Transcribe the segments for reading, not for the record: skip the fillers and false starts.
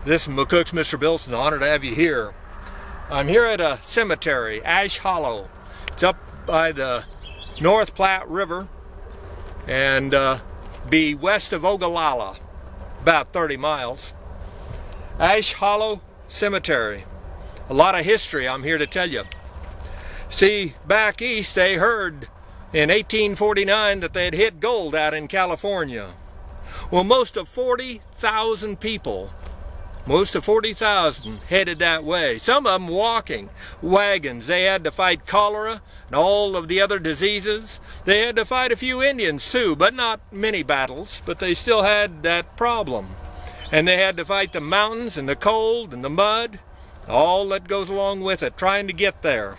This is McCook's Mr. Bilson. Honored to have you here. I'm here at a cemetery, Ash Hollow. It's up by the North Platte River and be west of Ogallala, about 30 miles. Ash Hollow Cemetery. A lot of history I'm here to tell you. See, back east they heard in 1849 that they had hit gold out in California. Well, most of 40,000 people, headed that way. Some of them walking, wagons. They had to fight cholera and all of the other diseases. They had to fight a few Indians too, but not many battles, but they still had that problem. And they had to fight the mountains and the cold and the mud, all that goes along with it, trying to get there.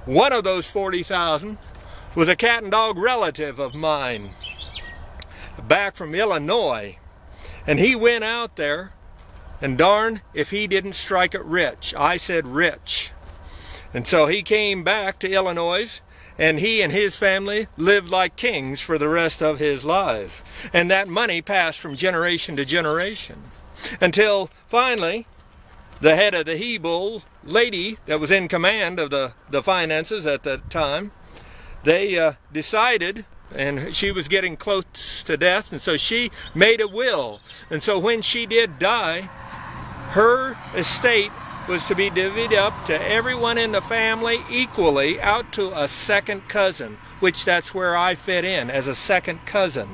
One of those 40,000 was a cat and dog relative of mine, back from Illinois. And he went out there, and darn if he didn't strike it rich. I said rich. And so he came back to Illinois, and he and his family lived like kings for the rest of his life. And that money passed from generation to generation, until finally the head of the he-bull lady that was in command of the finances at that time, they decided, and she was getting close to death, and so she made a will. And so when she did die, her estate was to be divvied up to everyone in the family equally, out to a second cousin, which that's where I fit in, as a second cousin.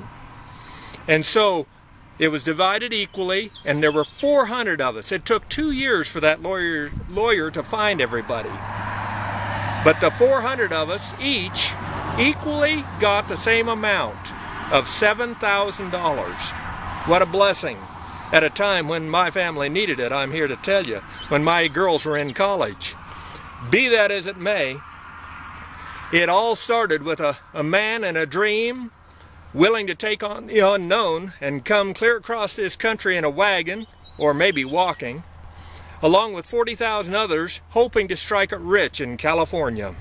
And so it was divided equally, and there were 400 of us. It took 2 years for that lawyer to find everybody. But the 400 of us each equally got the same amount of $7,000. What a blessing. At a time when my family needed it, I'm here to tell you, when my girls were in college. Be that as it may, it all started with a man and a dream, willing to take on the unknown and come clear across this country in a wagon, or maybe walking, along with 40,000 others hoping to strike it rich in California.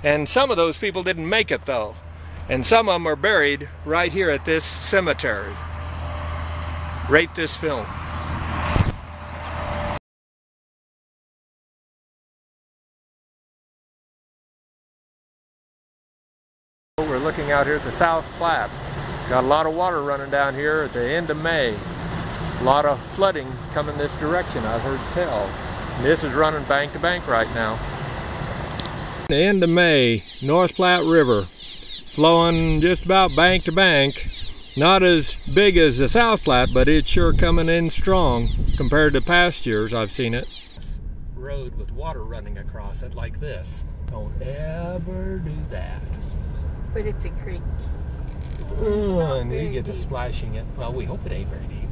And some of those people didn't make it though, and some of them are buried right here at this cemetery. Rate this film. We're looking out here at the South Platte. Got a lot of water running down here at the end of May. A lot of flooding coming this direction, I've heard tell. And this is running bank to bank right now. The end of May, North Platte River, flowing just about bank to bank. Not as big as the South Platte, but it's sure coming in strong compared to past years I've seen it. Road with water running across it like this. Don't ever do that. But it's a creek. And we get to splashing it. Well, we hope it ain't very deep.